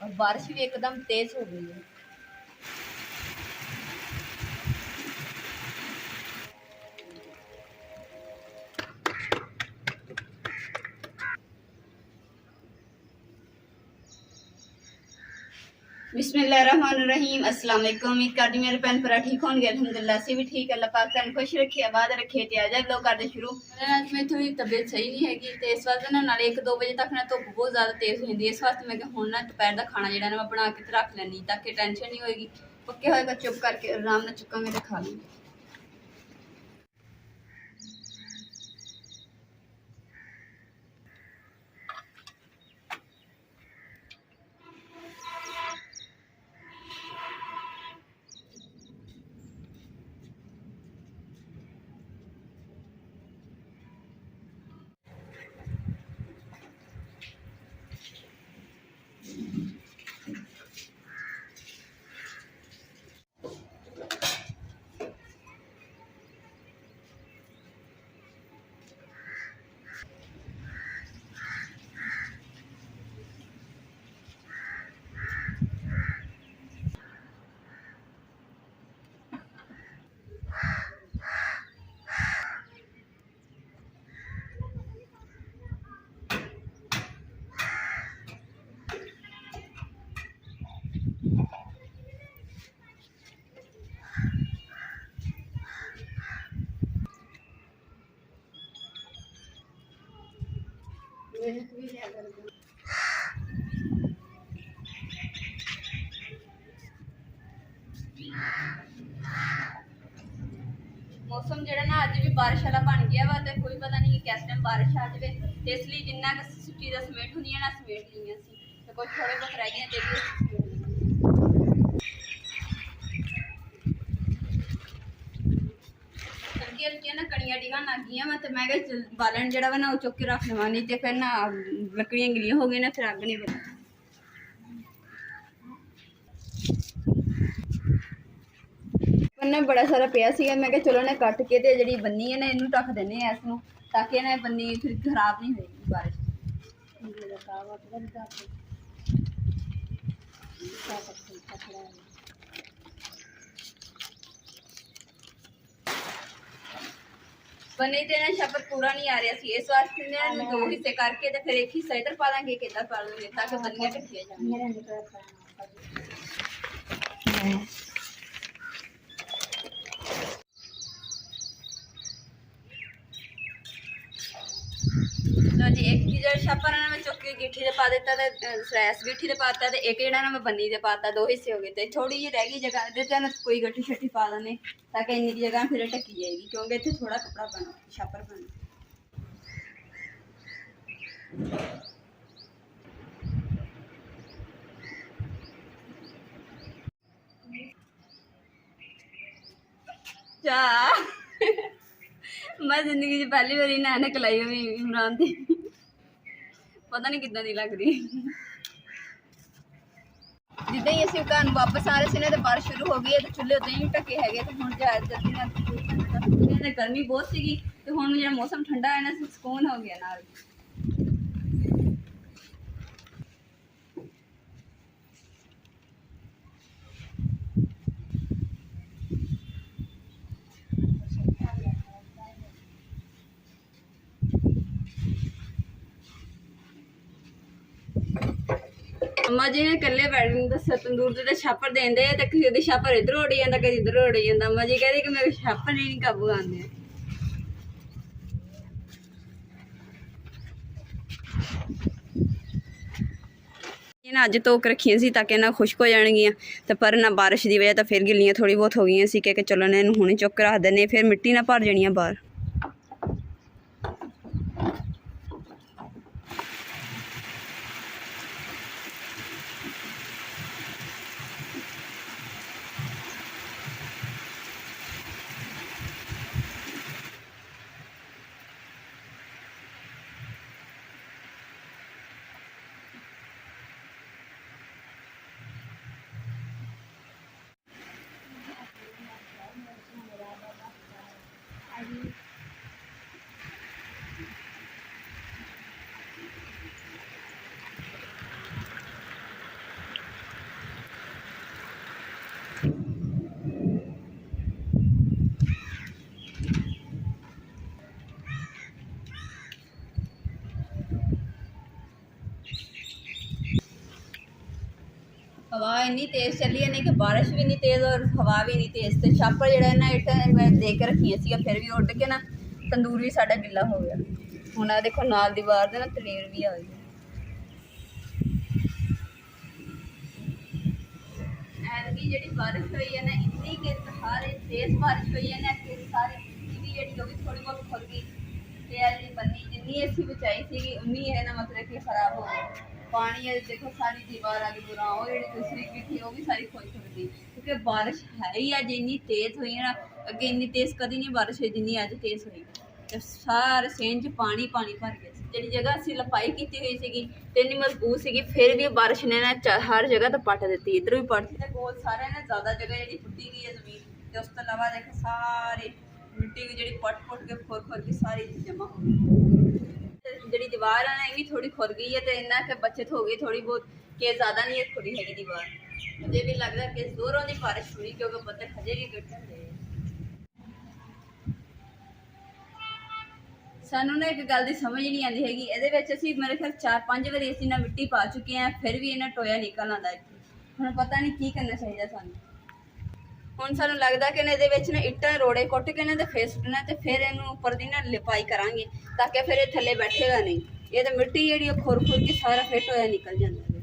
और बारिश भी एकदम तेज हो गई है। बिस्मिल्लाहिर्रहमानिर्रहीम। अस्सलाम वालेकुम। उम्मीद करदी मेरे भैन भरा ठीक होंगे। अल्हम्दुलिल्लाह से भी ठीक। अल्लाह पाक तुहानू खुश रखे, आबाद रखे। ते आजा लोग करदे शुरू। अज मेरी थोड़ी तबीयत सही नहीं हैगी ते इस वास्ते ना नाले 1-2 बजे तक ना धुप्प बहुत ज़्यादा तेज़ हो जाती है। इस वास्ते मैं हुण ना दोपहर का खाना जिहड़ा ना मैं बना के रख लैनी ताकि टेंशन नहीं होएगी। पक्के होएगा चुप करके आराम नाल चुकांगे ते खा लेंगे। मौसम जो ना अज भी बारिश वाला बन गया वा तो कोई पता नहीं कि किस टाइम बारिश आ जाए। तो इसलिए जिन्ना चीज़ा समेट होंगे ना समेट लिया तो कुछ थोड़े बहुत रह गए तो हल्की हल्की ना कड़ियाँ डिगन लग गई मैं तो मैं बालन जरा वा ना चुक के रख लवा नहीं तो फिर ना लकड़ियाँ गिलियाँ हो गई ना फिर अग नहीं बनी। बड़ा सारा पिया सीगा मैं कहा चलो ना कट के ते जी बन्नी है ना इनू ढक देने इसनू ताकि ना बन्नी फिर खराब नहीं होगी बारिश। बन्नी तो ना छप्पर पूरा नहीं आ रहा सी इस वास्ते ना 2 हिस्से करके तो फिर एक हिस्सा इधर पा देंगे एक इधर पा देंगे ताकि बन्नियां ढकिया जाए। तो जी एक जो छप्पर है ना मैं चुक के गिट्ठी से पा देता तो सैस गिट्ठी से पाता तो एक जरा ना मैं बन्नी से पाता 2 हिस्से हो गए थे। थोड़ी जी रह गई जगह इधर ना कोई गट्ठी शट्ठी पा देने ताकि इन्नी की जगह फिर ढकी जाएगी क्योंकि इतने थोड़ा कपड़ा बना छप्पर बना। मैं जिंदगी पहली बारी ना ऐनक लाई हुई इमरान की पता नहीं किदा दी लग रही। जिदा ही असं घर वापस आ रहे थे तो बारिश शुरू हो गई है तो चूल्हे उदा ही ढके है तो हम जहाज जल्दी गर्मी बहुत सी तो हम जो मौसम ठंडा है ना सुकून हो गया नाल। अम्मा जी ने कल्ले बैठ दस तंदूर से छापर देंदे तो किसी छापर इधर उड़ जाता कभी इधर उड़ जाता। अम्मा जी कहते कि मेरे छापर नहीं काबू आते। ना अज धो के रखिया सी ताकि ना खुश्क हो जाएगियाँ तो पर ना बारिश की वजह तो फिर गिलियाँ थोड़ी बहुत हो गई सी कि चलो ना इन्हू हुणे चुक के रख देने फिर मिट्टी ना भर जानी बाहर। हवा इन्नी तेज़ चली है नहीं कि बारिश भी नहीं तेज़ और हवा भी नहीं तेज़। तो छापर जड़ा ना इट मैं दे के रखियां सी, फिर भी उड़ के ना तंदूर भी साडा गिला हो गया। हुण आ देखो नाल दीवार दे ना तलेर भी आ गई। ऐतकी जिहड़ी बारिश हुई है ना इतनी कि सारे तेज़ बारिश हुई है ना कि सारी जिहड़ी जिहड़ी होगी थोड़ी बहुत खुल गई। ते आ जिहड़ी बन्नी जिन्नी असीं बचाई सीगी उन्नी है ना मतलब कि खराब हो गई। पानी है देखो सारी दीवार आ गई बुरा, वो जिहड़ी दूसरी की थी वो भी सारी खुल गई क्योंकि बारिश है ही अज इन्नी तेज़ हुई है ना। अगे इन्नी तेज़ कदी नहीं बारिश हुई जिन्नी अज तेज़ हुई। ते सारे सेन च पानी पानी भर गया। जिहड़ी जगह असीं लपाई की हुई सीगी ते इन्नी मजबूत सीगी, फिर भी बारिश ने ना हर जगह तो पट दी। इधर भी पट दी, बहुत सारे ने ज़्यादा जगह जी पुट्टी गई है जमीन। तो उस तो अलावा देखो सारी मिट्टी की जी पट पुट के खोर खोर के सारी जमा हो गई। जी दीवार है ना ये भी थोड़ी खुर गई है, तो इन्ना के बचत हो गई थोड़ी बहुत कि ज़्यादा नहीं खुरी हैगी दीवार। मुझे भी लगता है कि जोरों की बारिश हुई क्योंकि पत्थर हजे भी गिरते हैं। सानू ना एक गल की समझ नहीं आती हैगी, ये असीं मेरे ख्याल 4-5 बारी असीं ना मिट्टी पा चुके हैं, फिर भी इन्हें टोया निकल आंदा है। हुण पता नहीं की करना चाहिए सानू। हुण सानू लगदा कि इहदे विच ना इट्टां रोड़े कुट के ना ते फिर सुट्टना ते फिर इहनूं उप्पर दी ना लिपाई करांगे ताकि फिर ये थल्ले बैठेगा नहीं। ये तो मिट्टी जिहड़ी खुर खुर के सारा फिर टोया निकल जांदा है।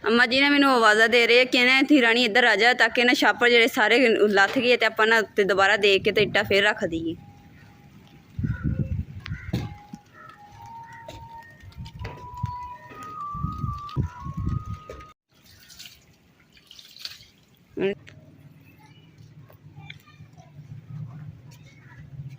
अम्मा जी ने मैनू आवाज़ा दे रहे कि ना थी रानी इधर आ जा ताकि ना छापर जेडे सारे लथ गए तो अपना ना दोबारा देख के तो इट्टा फिर रख दीए।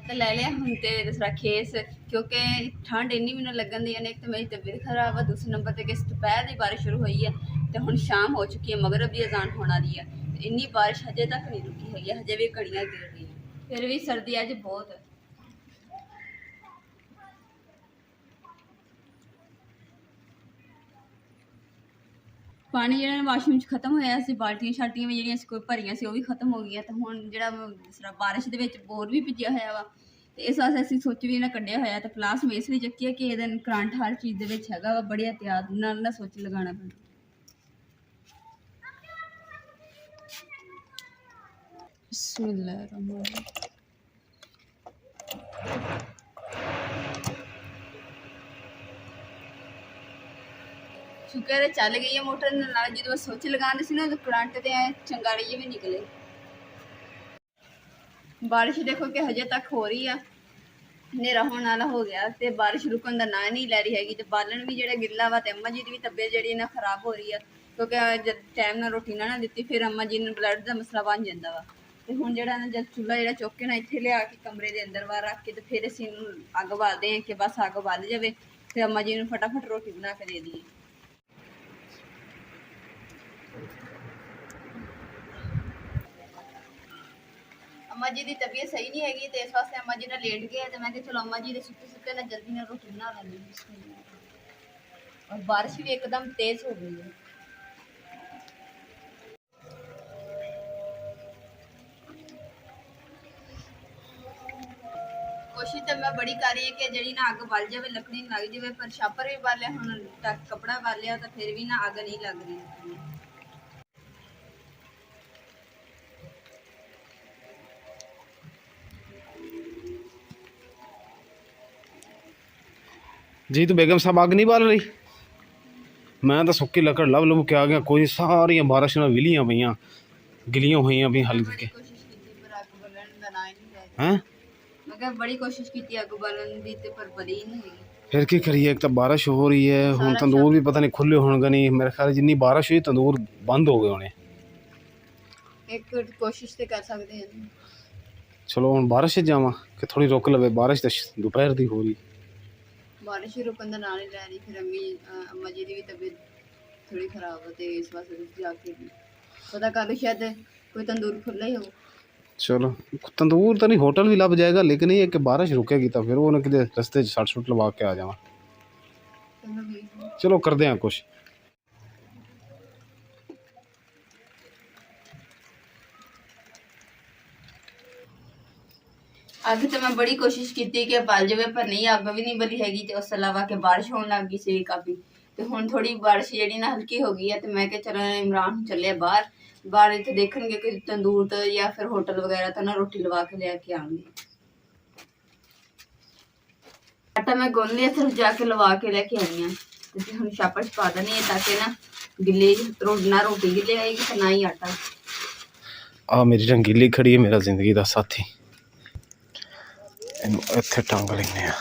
तो ले लिया हम तो दूसरा खेस क्योंकि ठंड इन्नी मैंने लगन दी है। एक तो मेरी तबीयत खराब है, दूसरे नंबर पर कि दोपहर की बारिश शुरू हुई है तो हुण शाम हो चुकी है, मगरब की अजान होने वाली है। इन्नी बारिश हजे तक नहीं रुकी है, हजे भी घड़ियां गिर रही हैं। फिर भी सर्दी अज बहुत है। पानी जो वाशरूम खत्म होया सी, बाल्टियां शाल्टियां भी जो भरिया से भी खत्म हो गई। तो हुण जो दूसरा बारिश के बोर भी भिजया होया वा, तो इस वास्ते असीं सुच भी ना कढ़िया होया। तो प्लास में इसलिए चुकी है कि ये करंट हर चीज़ के हैगा वा, बड़ी एहतियात नाल ना सुच लगाना पैंदा। बिस्मिल्लाहिर्रहमानिर्रहीम। शुक्र है चल गई है मोटर, नाल जो सुच लगाने से ना करंट के चंगारे भी निकले। बारिश देखो कि हजे तक हो रही है, हनेरा होने वाला हो गया तो बारिश रुकन का ना नहीं लै रही हैगी। तो बालन भी जो गिला वा, तो अम्मा जी की भी तबीयत जी ना खराब हो रही है क्योंकि जब टाइम ना रोटी ना दी फिर अम्मा जी ने ब्लड का मसला बन जाता वा। तो हुण जो जब चूल्हा जो चुक के ना इत्थे लिया के कमरे के अंदर बाहर रख के तो फिर असीं अग बालते हैं कि बस अग बल जाए फिर अम्मा जी ने फटाफट रोटी बना के दे दी। अम्मा जी की तबीयत सही नहीं हैगी तो इस वास्ते अम्मा जी ने लेट गए। तो मैं चलो अम्मा जी के सुते सुते ना जल्दी ना रोटी बना लेंगे। और बारिश भी एकदम तेज हो गई है। कोशिश तो मैं बड़ी कर रही है कि जी ना अग बल जाए, लकड़ी लग जाए, पर छापर भी बालिया हूँ कपड़ा बालिया तो फिर भी ना अग नहीं लग रही। जी तो बेगम साहब अग नहीं बाल रही? मैं तो सुक्की लकड़ लभ लभ के आ गया, कोई सारिया बारिश नाल विलियां पईयां गिलियां हुई भी हल के हैं। मैं बड़ी कोशिश की अग बालन दी ते पर बली नहीं हैगी। फिर की करिए, एक तो बारिश हो रही है, हुण तंदूर भी पता नहीं खुले होणगे नहीं। मेरे ख्याल जिन्नी बारिश हुई तंदूर बंद हो गए होने। एक कोशिश तो कर सकते हैं। चलो हुण बारिश जावां कि थोड़ी रुक लवे, बारिश तो दोपहर दी हो रही। बारिश ही रुकन का ना नहीं लै रही। फिर अम्मा जी की भी तबीयत थोड़ी खराब है तो इस वास्ते जाके पता कर लो शायद कोई तंदूर खुला ही हो। चलो तंदूर तो नहीं, होटल भी लभ जाएगा, लेकिन ये कि बारिश रुकेगी तो फिर वो ना कि रस्ते सट सुट लवा के आ जावा। चलो करते हैं कुछ। ਅੱਗ ਤੇ ਮੈਂ ਬੜੀ ਕੋਸ਼ਿਸ਼ ਕੀਤੀ ਕਿ ਬਲ ਜਾਵੇ, ਪਰ ਨਹੀਂ, ਅੱਗ ਵੀ ਨਹੀਂ ਬਲੀ ਹੈਗੀ। ਤੇ ਉਸ ਤੋਂ ਇਲਾਵਾ ਕਿ ਬਾਰਿਸ਼ ਹੋਣ ਲੱਗ ਗਈ ਸੀ ਕਾਫੀ। ਤੇ ਹੁਣ ਥੋੜੀ ਬਾਰਿਸ਼ ਜਿਹੜੀ ਨਾ ਹਲਕੀ ਹੋ ਗਈ ਹੈ। ਤੇ ਮੈਂ ਕਿਹਾ ਚਲੋ ਇਮਰਾਨ ਨੂੰ ਚੱਲੇ ਬਾਹਰ ਇੱਥੇ ਦੇਖਣਗੇ ਕਿ ਤੰਦੂਰ ਤੋਂ ਜਾਂ ਫਿਰ ਹੋਟਲ ਵਗੈਰਾ ਤੋਂ ਨਾ ਰੋਟੀ ਲਵਾ ਕੇ ਲੈ ਕੇ ਆਉਣਗੇ। ਆਟਾ ਮੈਂ ਗੁੰਨ ਲਿਆ, ਫਿਰ ਜਾ ਕੇ ਲਵਾ ਕੇ ਲੈ ਕੇ ਆਈ ਹਾਂ। ਤੇ ਹੁਣ ਛਾਪੜ 'ਚ ਪਾ ਦੇਣੀ ਹੈ ਤਾਂ ਕਿ ਨਾ ਗਿੱਲੇ ਨਾ ਰੋਟੀ ਗਿੱਲੇ ਆਏਗੀ ਤੇ ਨਾ ਹੀ ਆਟਾ। ਆ ਮੇਰੀ ਰੰਗੀਲੀ ਖੜੀ ਹੈ, ਮੇਰਾ ਜ਼ਿੰਦਗੀ ਦਾ ਸਾਥੀ। ਇਹਨੂੰ ਇੱਥੇ ਟੰਗ ਲੈਂਦੇ ਆ।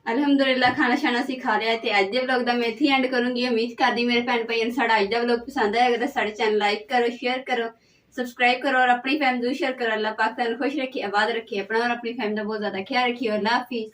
ਅਲਹਮਦੁਲਿਲਾ ਖਾਣਾ ਛਾਣਾ ਅਸੀਂ ਖਾ ਲਿਆ। ਤੇ ਅੱਜ ਦੇ ਵਲੌਗ ਦਾ ਮੈਂ ਇੱਥੇ ਐਂਡ ਕਰੂੰਗੀ। ਉਮੀਦ ਕਰਦੀ ਮੇਰੇ ਭੈਣ ਭਾਈਆਂ ਨੂੰ ਸਾਡਾ ਅੱਜ ਦਾ ਵਲੌਗ ਪਸੰਦ ਆਏਗਾ ਤਾਂ ਸਾਡੇ ਚੈਨਲ ਲਾਈਕ ਕਰੋ, ਸ਼ੇਅਰ ਕਰੋ, ਸਬਸਕ੍ਰਾਈਬ ਕਰੋ और अपनी फैमिली शेयर करो। अल्लाह पाक तुहानू खुश रखे, आबाद रखे, अपना और अपनी फैमिली का बहुत ज्यादा ख्याल रखिए। अल्लाह हाफिज़।